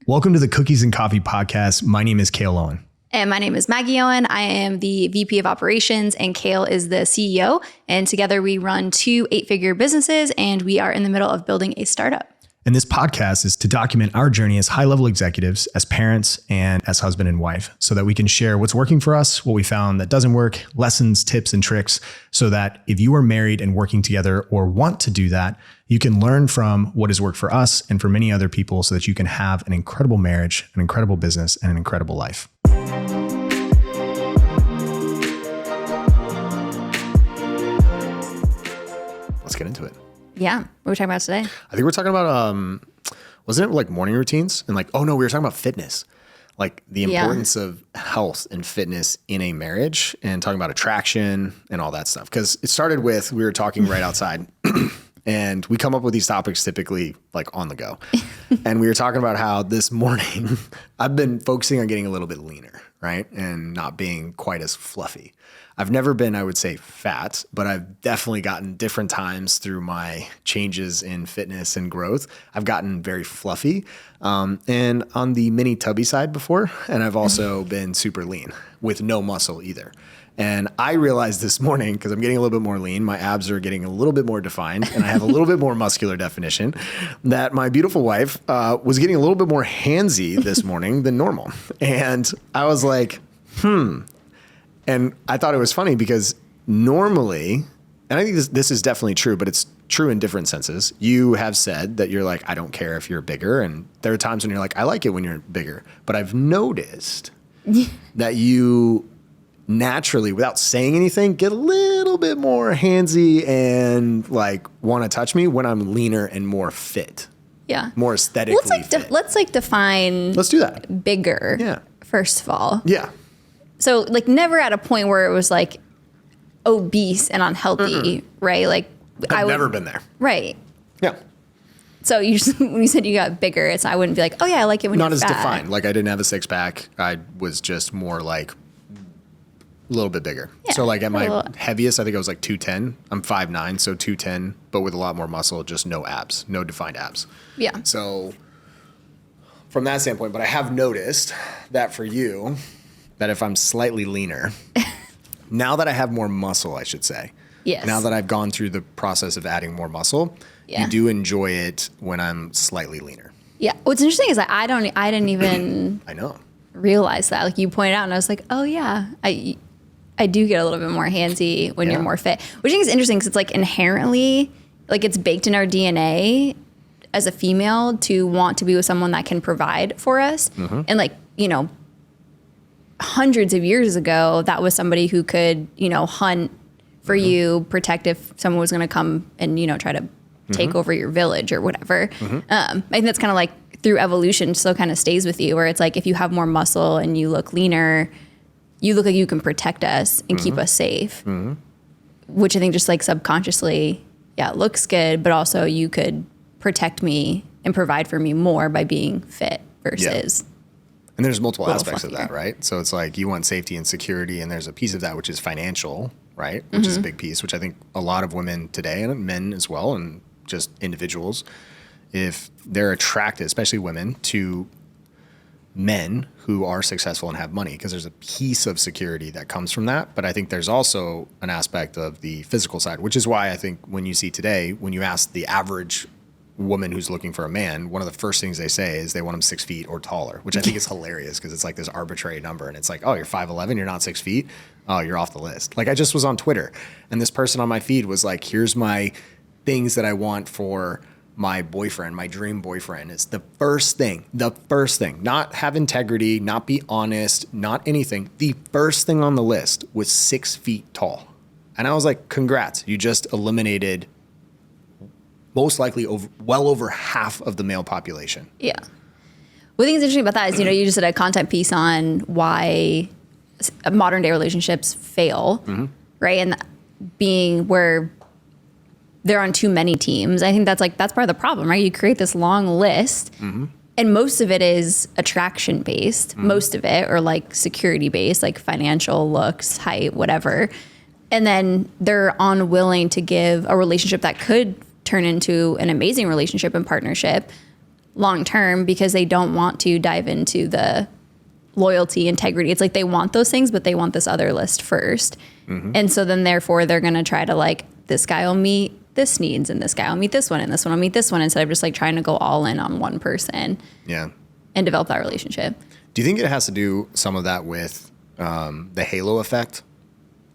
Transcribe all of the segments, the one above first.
Welcome to the Cookies and Coffee podcast. My name is Cale Owen. And my name is Maggie Owen. I am the VP of Operations and Cale is the CEO. And together we run 2 8-figure businesses and we are in the middle of building a startup. And this podcast is to document our journey as high-level executives, as parents, and as husband and wife, so that we can share what's working for us, what we found that doesn't work, lessons, tips, and tricks, so that if you are married and working together or want to do that, you can learn from what has worked for us and for many other people so that you can have an incredible marriage, an incredible business, and an incredible life. Let's get into it. Yeah. What are we talking about today? I think we're talking about, wasn't it like morning routines? And like, oh no, we were talking about fitness, like the importance of health and fitness in a marriage and talking about attraction and all that stuff. Cause it started with, we were talking right outside and we come up with these topics typically like on the go. And we were talking about how this morning I've been focusing on getting a little bit leaner, right? And not being quite as fluffy. I've never been, I would say, fat, but I've definitely gotten different times through my changes in fitness and growth. I've gotten very fluffy and on the mini tubby side before. And I've also been super lean with no muscle either. And I realized this morning, because I'm getting a little bit more lean, my abs are getting a little bit more defined, and I have a little bit more muscular definition, that my beautiful wife was getting a little bit more handsy this morning than normal. And I was like, And I thought it was funny because normally, and I think this is definitely true, but it's true in different senses. You have said that you're like, I don't care if you're bigger. And there are times when you're like, I like it when you're bigger. But I've noticed that you naturally, without saying anything, get a little bit more handsy and like want to touch me when I'm leaner and more fit. Yeah. More aesthetically fit. Let's define. Let's do that. Bigger. Yeah. First of all. Yeah. So like never at a point where it was like obese and unhealthy, right? Like I've never been there. Right. Yeah. So you just, when you said you got bigger, I wouldn't be like, oh yeah, I like it when you're fat. Not as defined. Like I didn't have a 6-pack. I was just more like a little bit bigger. Yeah, so like at my heaviest, I think I was like 210. I'm 5'9", so 210, but with a lot more muscle, just no abs, no defined abs. Yeah. So from that standpoint, but I have noticed that for you, that if I'm slightly leaner, now that I have more muscle, I should say. Yes. Now that I've gone through the process of adding more muscle, you do enjoy it when I'm slightly leaner. Yeah. What's interesting is that I didn't even I know. realize that. Like you pointed out and I was like, oh yeah, I do get a little bit more handsy when you're more fit, which I think is interesting because it's like inherently, like it's baked in our DNA as a female to want to be with someone that can provide for us. Mm-hmm. And like, you know, hundreds of years ago, that was somebody who could, you know, hunt for you, protect if someone was going to come and, you know, try to take over your village or whatever. I think that's kind of like through evolution still kind of stays with you, where it's like if you have more muscle and you look leaner, you look like you can protect us and keep us safe, which I think just like subconsciously, it looks good, but also you could protect me and provide for me more by being fit versus... Yeah. And there's multiple aspects of that, right? So it's like you want safety and security, and there's a piece of that which is financial, right? Which is a big piece, which I think a lot of women today, and men as well, and just individuals, if they're attracted, especially women, to men who are successful and have money, because there's a piece of security that comes from that. But I think there's also an aspect of the physical side, which is why I think when you see today, when you ask the average woman who's looking for a man, one of the first things they say is they want him 6 feet or taller, which I think is hilarious because it's like this arbitrary number. And it's like, oh, you're 5'11", you're not 6 feet. Oh, you're off the list. Like I just was on Twitter and this person on my feed was like, here's my things that I want for my boyfriend, my dream boyfriend. It's the first thing, not have integrity, not be honest, not anything. The first thing on the list was 6 feet tall. And I was like, congrats, you just eliminated most likely well over half of the male population. Yeah. What I think is interesting about that is, you know, you just did a content piece on why modern day relationships fail, right? And being where they're on too many teams. I think that's part of the problem, right? You create this long list and most of it is attraction based, most of it, or like security based, like financial, looks, height, whatever. And then they're unwilling to give a relationship that could turn into an amazing relationship and partnership long term because they don't want to dive into the loyalty, integrity. It's like they want those things, but they want this other list first. And so then therefore they're going to try to like, this guy will meet this needs and this guy will meet this one and this one will meet this one, instead of just like trying to go all in on one person and develop that relationship. Do you think it has to do some of that with the halo effect?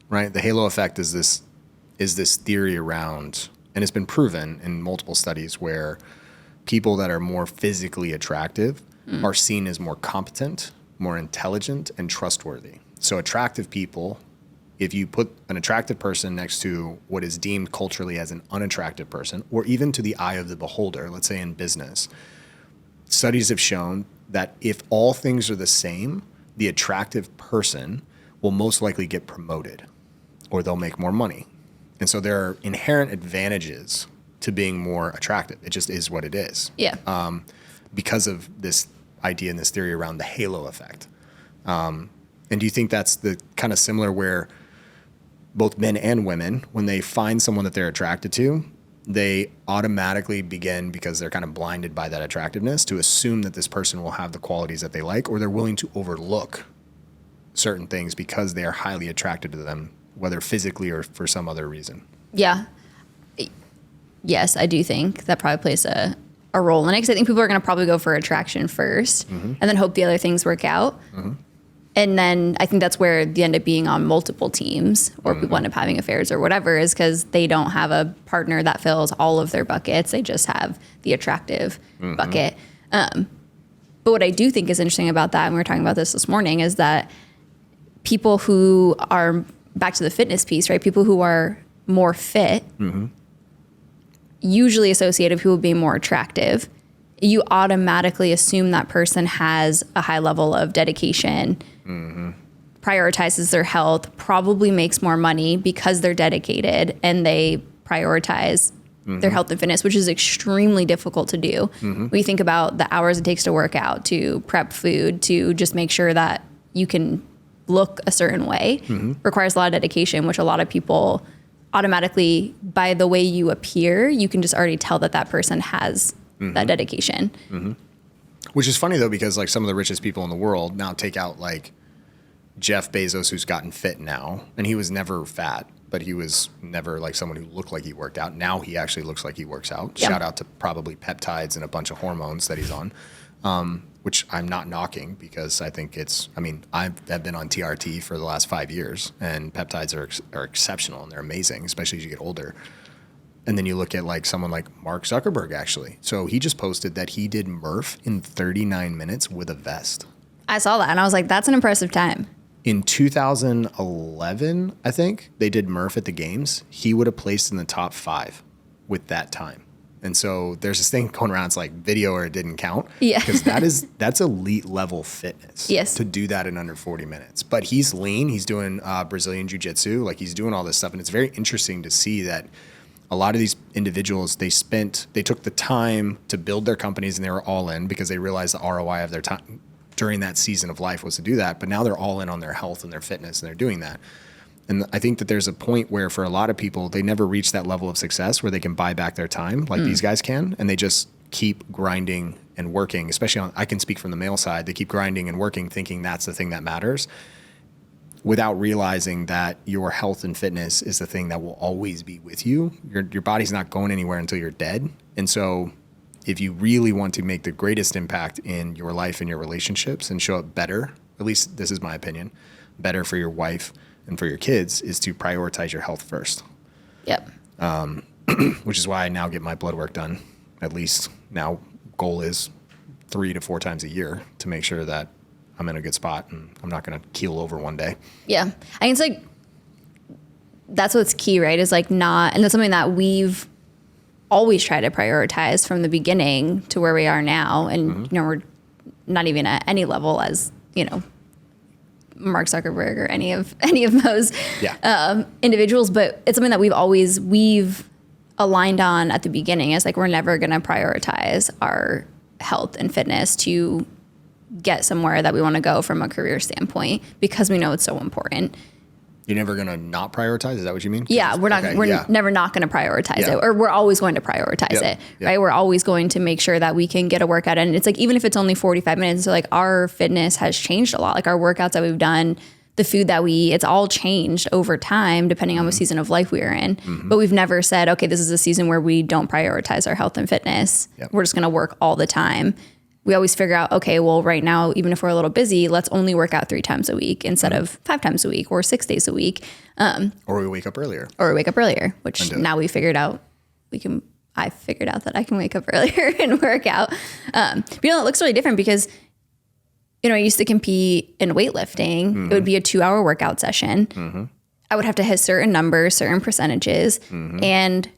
Right? The halo effect is this theory around, and it's been proven in multiple studies, where people that are more physically attractive are seen as more competent, more intelligent, and trustworthy. So attractive people, if you put an attractive person next to what is deemed culturally as an unattractive person, or even to the eye of the beholder, let's say in business, studies have shown that if all things are the same, the attractive person will most likely get promoted, or they'll make more money. And so there are inherent advantages to being more attractive. It just is what it is. Yeah. Because of this idea and this theory around the halo effect. And do you think that's the kind of similar where both men and women, when they find someone that they're attracted to, they automatically begin, because they're kind of blinded by that attractiveness, to assume that this person will have the qualities that they like, or they're willing to overlook certain things because they are highly attracted to them, whether physically or for some other reason? Yeah. Yes, I do think that probably plays a role in it, because I think people are going to probably go for attraction first and then hope the other things work out. And then I think that's where they end up being on multiple teams, or people end up having affairs or whatever, is because they don't have a partner that fills all of their buckets. They just have the attractive bucket. But what I do think is interesting about that, and we were talking about this morning, is that people who are, back to the fitness piece, right? People who are more fit, usually associated with people being more attractive, you automatically assume that person has a high level of dedication, prioritizes their health, probably makes more money because they're dedicated and they prioritize their health and fitness, which is extremely difficult to do. When you think about the hours it takes to work out, to prep food, to just make sure that you can look a certain way, requires a lot of dedication, which a lot of people automatically, by the way you appear, you can just already tell that that person has that dedication. Which is funny though, because like some of the richest people in the world now, take out like Jeff Bezos, who's gotten fit now, and he was never fat, but he was never like someone who looked like he worked out. Now he actually looks like he works out. Shout out to probably peptides and a bunch of hormones that he's on, which I'm not knocking, because I think I've been on TRT for the last 5 years, and peptides are exceptional and they're amazing, especially as you get older. And then you look at like someone like Mark Zuckerberg, actually. So he just posted that he did Murph in 39 minutes with a vest. I saw that and I was like, that's an impressive time. In 2011, I think, they did Murph at the games. He would have placed in the top 5 with that time. And so there's this thing going around, it's like video or it didn't count. Yeah. Because that's elite level fitness. Yes. To do that in under 40 minutes. But he's lean. He's doing Brazilian jiu-jitsu. Like, he's doing all this stuff. And it's very interesting to see that a lot of these individuals, they took the time to build their companies, and they were all in because they realized the ROI of their time during that season of life was to do that. But now they're all in on their health and their fitness, and they're doing that. And I think that there's a point where for a lot of people, they never reach that level of success where they can buy back their time like these guys can. And they just keep grinding and working, especially I can speak from the male side. They keep grinding and working, thinking that's the thing that matters, without realizing that your health and fitness is the thing that will always be with you. Your body's not going anywhere until you're dead. And so if you really want to make the greatest impact in your life and your relationships and show up better, at least this is my opinion, better for your wife and for your kids, is to prioritize your health first. Yep. Which is why I now get my blood work done. At least now goal is 3 to 4 times a year, to make sure that I'm in a good spot and I'm not going to keel over one day. Yeah. I think it's like, that's what's key, right? Is like not, and that's something that we've always tried to prioritize from the beginning to where we are now. And, we're not even at any level as, Mark Zuckerberg or any of those individuals, but it's something that we've aligned on at the beginning. Is like, we're never going to prioritize our health and fitness to get somewhere that we want to go from a career standpoint, because we know it's so important. You're never going to not prioritize? Is that what you mean? Yeah, we're never not going to prioritize it, or we're always going to prioritize it, right? We're always going to make sure that we can get a workout in. It's like, even if it's only 45 minutes, so like our fitness has changed a lot. Like our workouts that we've done, the food that we eat, it's all changed over time, depending on what season of life we are in. But we've never said, okay, this is a season where we don't prioritize our health and fitness. We're just going to work all the time. We always figure out, okay, well, right now, even if we're a little busy, let's only work out 3 times a week instead of 5 times a week or 6 days a week. Or we wake up earlier. Which now we figured out I figured out that I can wake up earlier and work out. But it looks really different because, I used to compete in weightlifting. It would be a 2-hour workout session. I would have to hit certain numbers, certain percentages. And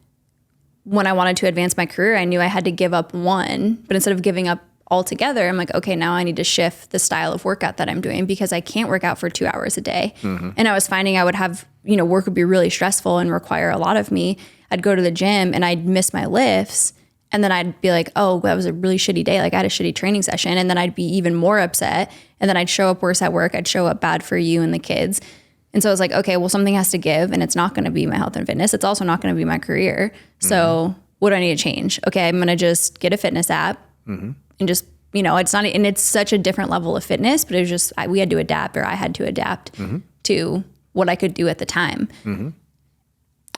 when I wanted to advance my career, I knew I had to give up one, but instead of giving up altogether, I'm like, okay, now I need to shift the style of workout that I'm doing because I can't work out for 2 hours a day. And I was finding I would have, work would be really stressful and require a lot of me. I'd go to the gym and I'd miss my lifts. And then I'd be like, oh, that was a really shitty day. Like I had a shitty training session. And then I'd be even more upset. And then I'd show up worse at work. I'd show up bad for you and the kids. And so I was like, okay, well, something has to give, and it's not going to be my health and fitness. It's also not going to be my career. So what do I need to change? Okay, I'm going to just get a fitness app and just, it's not, and it's such a different level of fitness, but it was just, we had to adapt, or I had to adapt to what I could do at the time.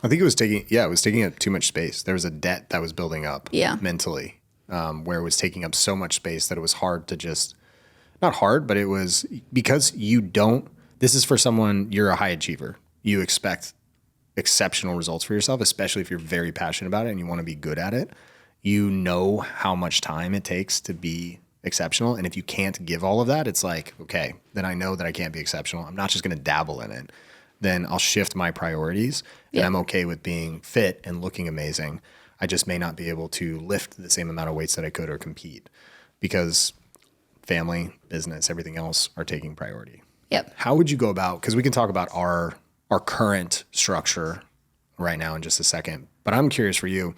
I think it was taking up too much space. There was a debt that was building up mentally, where it was taking up so much space that it was hard to just, not hard, but it was because this is for someone, you're a high achiever. You expect exceptional results for yourself, especially if you're very passionate about it and you want to be good at it. You know how much time it takes to be exceptional. And if you can't give all of that, it's like, okay, then I know that I can't be exceptional. I'm not just going to dabble in it. Then I'll shift my priorities and I'm okay with being fit and looking amazing. I just may not be able to lift the same amount of weights that I could or compete because family, business, everything else are taking priority. How would you go about, because we can talk about our current structure right now in just a second, but I'm curious for you,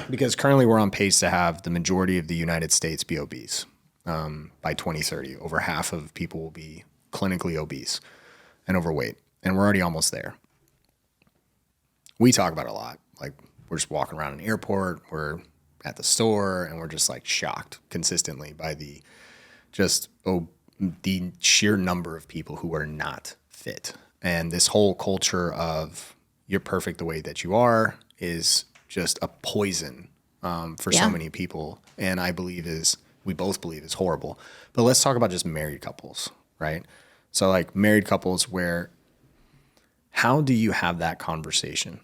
because currently we're on pace to have the majority of the United States be obese by 2030. Over half of people will be clinically obese and overweight, and we're already almost there. We talk about it a lot. Like we're just walking around an airport, we're at the store, and we're just like shocked consistently by the sheer number of people who are not fit. And this whole culture of you're perfect the way that you are is just a poison for so many people. And we both believe is horrible. But let's talk about just married couples, right? So like married couples how do you have that conversation?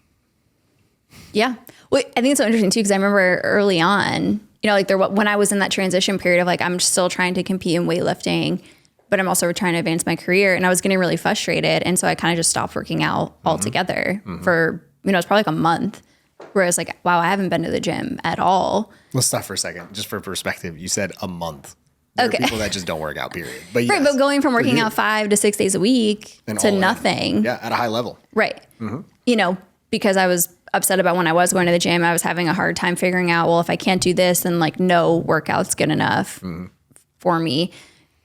Yeah. Well, I think it's so interesting too, because I remember early on, when I was in that transition period of like, I'm still trying to compete in weightlifting, but I'm also trying to advance my career, and I was getting really frustrated. And so I kind of just stopped working out altogether for, it's probably like a month where I was like, wow, I haven't been to the gym at all. Let's stop for a second. Just for perspective, you said a month. There are people that just don't work out, period. But right, but going from working out 5 to 6 days a week to nothing. Yeah, at a high level. Right. Because I was upset about when I was going to the gym, I was having a hard time figuring out, well, if I can't do this, then like no workout's good enough for me.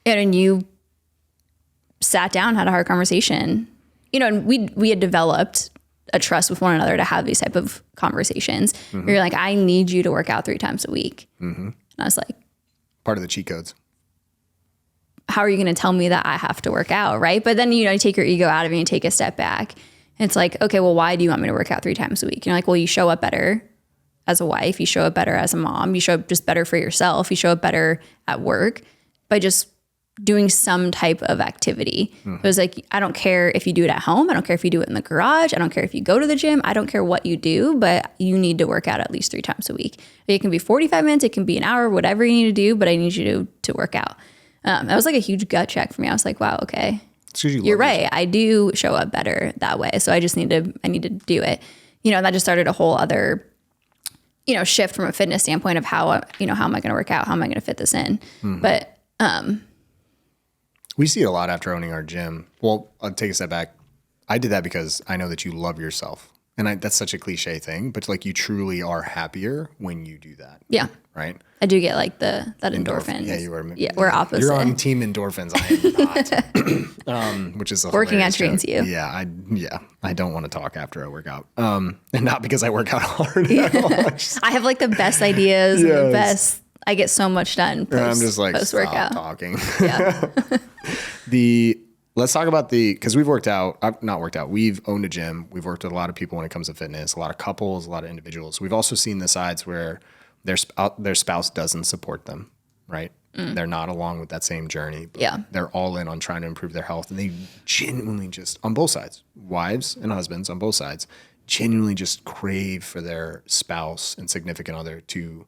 And you sat down, had a hard conversation, and we had developed a trust with one another to have these type of conversations. You're like, I need you to work out 3 times a week. And I was like, part of the cheat codes. How are you going to tell me that I have to work out? Right. But then, you take your ego out of it and you take a step back. And it's like, okay, well, why do you want me to work out 3 times a week? And you're like, well, you show up better as a wife. You show up better as a mom. You show up just better for yourself. You show up better at work by just doing some type of activity. It was like, I don't care if you do it at home. I don't care if you do it in the garage. I don't care if you go to the gym. I don't care what you do, but you need to work out at least 3 times a week. It can be 45 minutes. It can be an hour, whatever you need to do, but I need you to work out. That was like a huge gut check for me. I was like, wow, okay. You're right. Yourself. I do show up better that way. So I need to do it. That just started a whole other, shift from a fitness standpoint of how am I going to work out? How am I going to fit this in? But, we see it a lot after owning our gym. Well, I'll take a step back. I did that because I know that you love yourself that's such a cliche thing, but like you truly are happier when you do that. Yeah. Right. I do get like that endorphin. Yeah, you are. Yeah, we're opposite. You're on team endorphins. I am not. Which is working out trains you. Yeah, I don't want to talk after I work out. And not because I work out hard. I have like the best ideas and the best. I get so much done. I'm just like post-workout. Stop talking. Yeah. Let's talk about because we've not worked out. We've owned a gym. We've worked with a lot of people when it comes to fitness, a lot of couples, a lot of individuals. We've also seen the sides where their spouse doesn't support them, right? They're not along with that same journey. But they're all in on trying to improve their health. And they genuinely just, on both sides, wives and husbands on both sides, genuinely just crave for their spouse and significant other to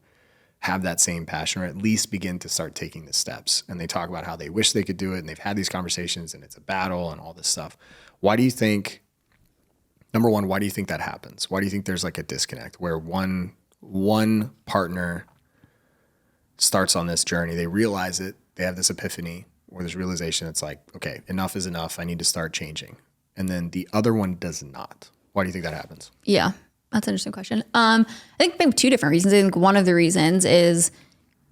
have that same passion, or at least begin to start taking the steps. And they talk about how they wish they could do it. And they've had these conversations and it's a battle and all this stuff. Why do you think, number one, why do you think that happens? Why do you think there's like a disconnect where one partner starts on this journey, they realize it, they have this epiphany or this realization, it's like, okay, enough is enough, I need to start changing. And then the other one does not. Why do you think that happens? Yeah, that's an interesting question. I think maybe two different reasons. I think one of the reasons is,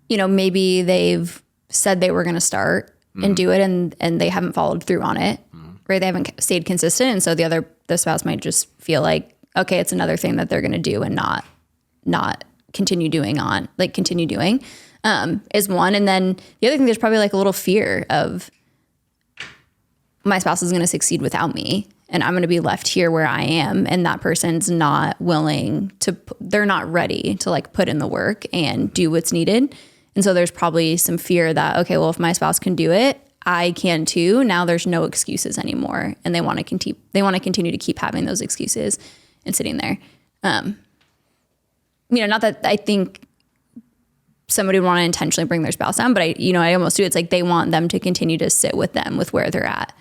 maybe they've said they were going to start and do it and they haven't followed through on it, right? They haven't stayed consistent. And so the spouse might just feel like, okay, it's another thing that they're going to do and not continue doing is one. And then the other thing, there's probably like a little fear of my spouse is going to succeed without me and I'm going to be left here where I am. And that person's not willing they're not ready to like put in the work and do what's needed. And so there's probably some fear that, okay, well, if my spouse can do it, I can too. Now there's no excuses anymore. And they want to continue to keep having those excuses and sitting there. Not that I think somebody would want to intentionally bring their spouse down, but I almost do. It's like they want them to continue to sit with them with where they're at.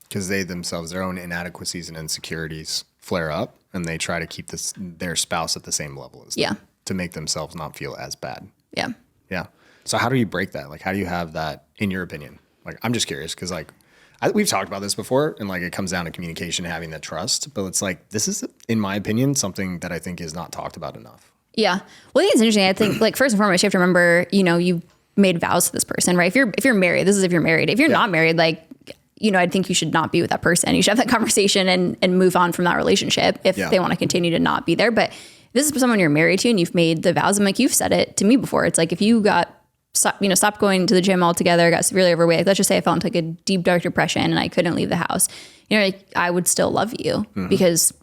Because they themselves, their own inadequacies and insecurities flare up and they try to keep their spouse at the same level as them to make themselves not feel as bad. Yeah. Yeah. So how do you break that? Like, how do you have that in your opinion? Like, I'm just curious because like, we've talked about this before and like it comes down to communication, having that trust, but it's like, this is, in my opinion, something that I think is not talked about enough. Yeah. Well, I think it's interesting. I think like first and foremost, you have to remember, you made vows to this person, right? If you're married, this is if you're married. If you're not married, like, I think you should not be with that person. You should have that conversation and move on from that relationship if they want to continue to not be there. But this is someone you're married to and you've made the vows. And like you've said it to me before. It's like if you stopped going to the gym altogether, got severely overweight. Like, let's just say I fell into like a deep, dark depression and I couldn't leave the house. Like, I would still love you because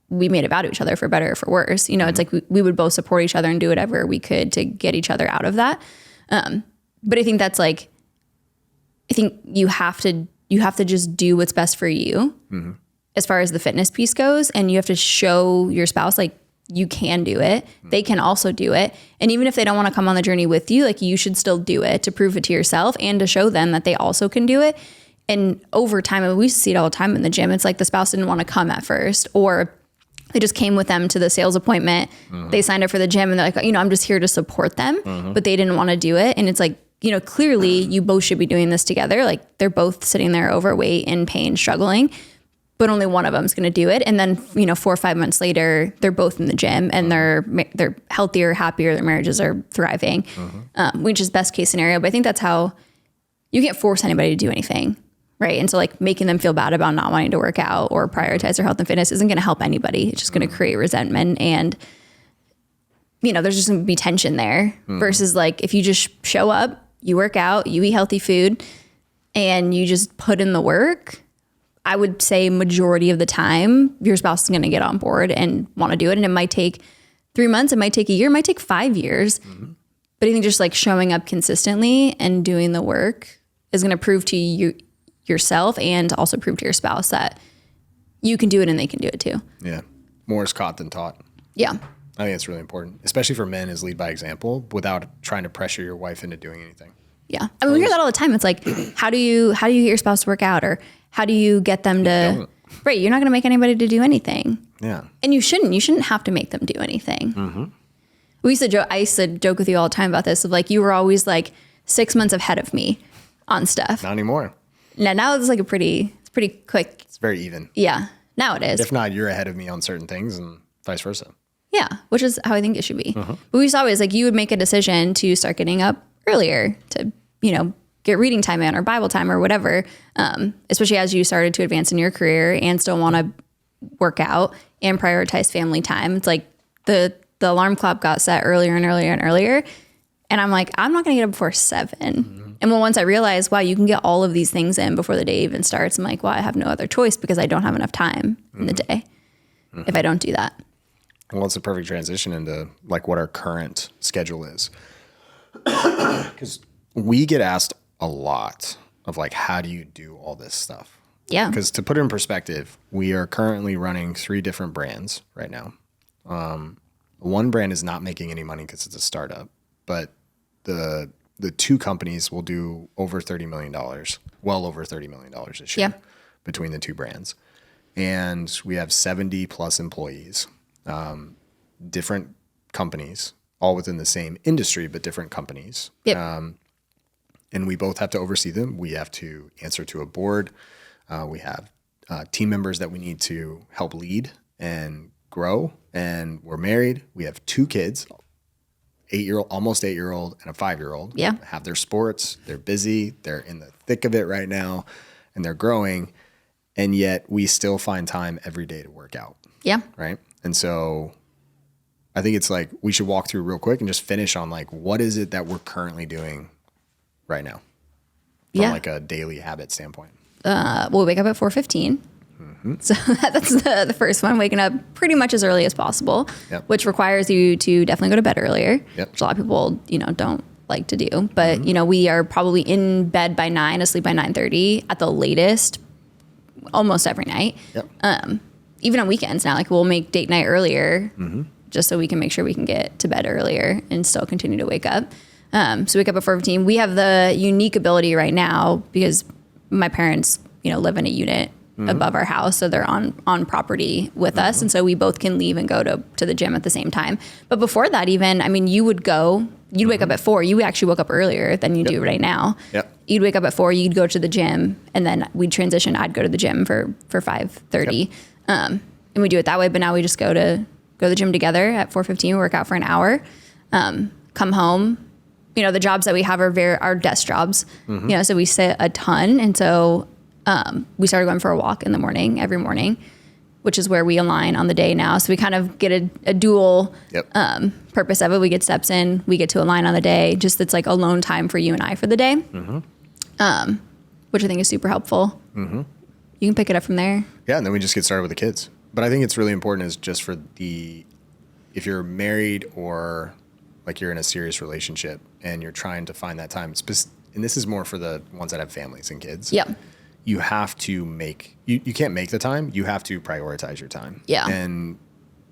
we made a vow to each other for better or for worse. It's like we would both support each other and do whatever we could to get each other out of that. But I think that's like, I think you have to just do what's best for you as far as the fitness piece goes. And you have to show your spouse like you can do it. They can also do it. And even if they don't want to come on the journey with you, like you should still do it to prove it to yourself and to show them that they also can do it. And over time, and we see it all the time in the gym, it's like the spouse didn't want to come at first, or they just came with them to the sales appointment. They signed up for the gym and they're like, I'm just here to support them, but they didn't want to do it. And it's like, clearly you both should be doing this together. Like they're both sitting there overweight, in pain, struggling, but only one of them is going to do it. And then, 4 or 5 months later, they're both in the gym and they're healthier, happier, their marriages are thriving, which is best case scenario. But I think that's how you can't force anybody to do anything. Right. And so like making them feel bad about not wanting to work out or prioritize their health and fitness isn't going to help anybody. It's just going to create resentment. And, there's just going to be tension there versus like if you just show up, you work out, you eat healthy food, and you just put in the work, I would say majority of the time, your spouse is going to get on board and want to do it. And it might take 3 months, it might take a year, it might take 5 years. But I think just like showing up consistently and doing the work is going to prove to you yourself and also prove to your spouse that you can do it and they can do it too. Yeah. More is caught than taught. Yeah. I think it's really important, especially for men, is lead by example without trying to pressure your wife into doing anything. Yeah. I mean, we hear that all the time. It's like, how do you get your spouse to work out, or how do you get them to, right. You're not going to make anybody to do anything. Yeah. And you shouldn't have to make them do anything. I used to joke with you all the time about this of like, you were always like 6 months ahead of me on stuff. Not anymore. Now it's like it's pretty quick. It's very even. Yeah. Now it is. If not, you're ahead of me on certain things and vice versa. Yeah, which is how I think it should be. But we saw is like you would make a decision to start getting up earlier to, get reading time in or Bible time or whatever, especially as you started to advance in your career and still want to work out and prioritize family time. It's like the alarm clock got set earlier and earlier and earlier. And I'm like, I'm not going to get up before 7. And once I realized, wow, you can get all of these things in before the day even starts, I'm like, well, I have no other choice because I don't have enough time in the day if I don't do that. Well, it's a perfect transition into like what our current schedule is. Because we get asked a lot of like, how do you do all this stuff? Yeah. Because to put it in perspective, we are currently running 3 different brands right now. One brand is not making any money because it's a startup, but the 2 companies will do over $30 million, well over $30 million this year between the 2 brands. And we have 70 plus employees, different companies, all within the same industry, but different companies. Yep. And we both have to oversee them. We have to answer to a board. We have team members that we need to help lead and grow. And we're married. We have 2 kids, almost 8-year-old and a 5-year-old. Yeah. Have their sports. They're busy. They're in the thick of it right now and they're growing. And yet we still find time every day to work out. Yeah. Right. And so I think it's like we should walk through real quick and just finish on like, what is it that we're currently doing right now from like a daily habit standpoint? We'll wake up at 4:15. So that's the first one, waking up pretty much as early as possible, which requires you to definitely go to bed earlier, which a lot of people, don't like to do. But, we are probably in bed by 9, asleep by 9:30 at the latest, almost every night. Even on weekends now, like we'll make date night earlier just so we can make sure we can get to bed earlier and still continue to wake up. So wake up at 4:15. We have the unique ability right now because my parents, live in a unit above our house. So they're on property with us. And so we both can leave and go to the gym at the same time. But before that, even, you'd wake up at 4. You actually woke up earlier than you do right now. You'd wake up at 4, you'd go to the gym, and then we'd transition. I'd go to the gym for 5:30. And we do it that way. But now we just go to the gym together at 4:15, work out for an hour, come home. The jobs that we have are desk jobs, so we sit a ton. And so we started going for a walk in the morning, every morning, which is where we align on the day now. So we kind of get a dual purpose of it. We get steps in, we get to align on the day. Just it's like alone time for you and I for the day, which I think is super helpful. You can pick it up from there. Yeah, and then we just get started with the kids. But I think it's really important is just for if you're married or like you're in a serious relationship and you're trying to find that time, and this is more for the ones that have families and kids. You have to you can't make the time. You have to prioritize your time. And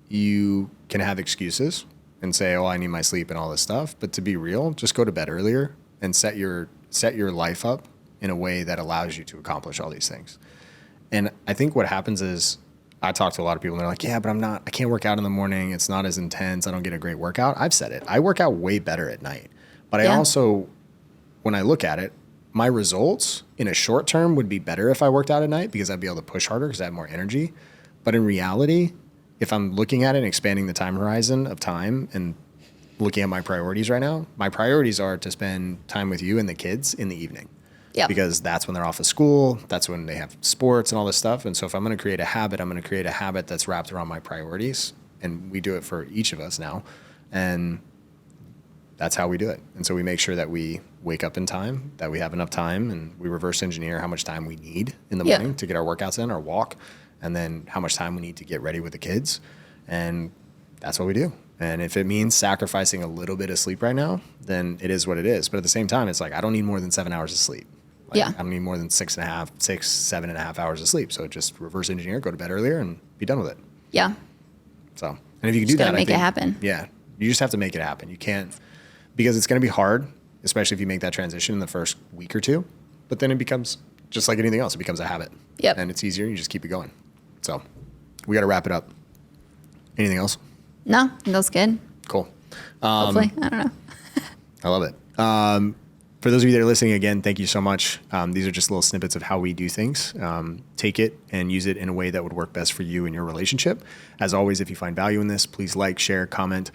you can have excuses and say, oh, I need my sleep and all this stuff. But to be real, just go to bed earlier and set your life up in a way that allows you to accomplish all these things. And I think what happens is I talk to a lot of people and they're like, yeah, but I can't work out in the morning. It's not as intense. I don't get a great workout. I've said it. I work out way better at night. But I also, when I look at it, my results in a short term would be better if I worked out at night because I'd be able to push harder because I have more energy. But in reality, if I'm looking at it and expanding the time horizon of time and looking at my priorities right now, my priorities are to spend time with you and the kids in the evening. Because that's when they're off of school. That's when they have sports and all this stuff. And so if I'm going to create a habit, I'm going to create a habit that's wrapped around my priorities. And we do it for each of us now. And that's how we do it. And so we make sure that we wake up in time, that we have enough time, and we reverse engineer how much time we need in the morning to get our workouts in, our walk, and then how much time we need to get ready with the kids. And that's what we do. And if it means sacrificing a little bit of sleep right now, then it is what it is. But at the same time, it's like, I don't need more than 7 hours of sleep. I don't need more than 7.5 hours of sleep. So just reverse engineer, go to bed earlier and be done with it. So, and if you can do that, make it happen. You just have to make it happen. You can't, because it's going to be hard, especially if you make that transition in the first week or 2, but then it becomes just like anything else. It becomes a habit and it's easier. You just keep it going. So we got to wrap it up. Anything else? No, that's good. Cool. Hopefully, I don't know. I love it. For those of you that are listening, again, thank you so much. These are just little snippets of how we do things. Take it and use it in a way that would work best for you and your relationship. As always, if you find value in this, please like, share, comment,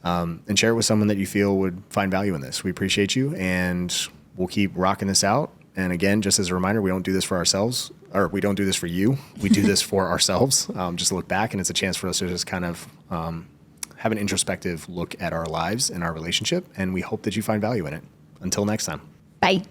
and share it with someone that you feel would find value in this. We appreciate you, and we'll keep rocking this out. And again, just as a reminder, we don't do this for ourselves, or we don't do this for you. We do this for ourselves. Just look back, and it's a chance for us to just kind of have an introspective look at our lives and our relationship. And we hope that you find value in it. Until next time. Bye.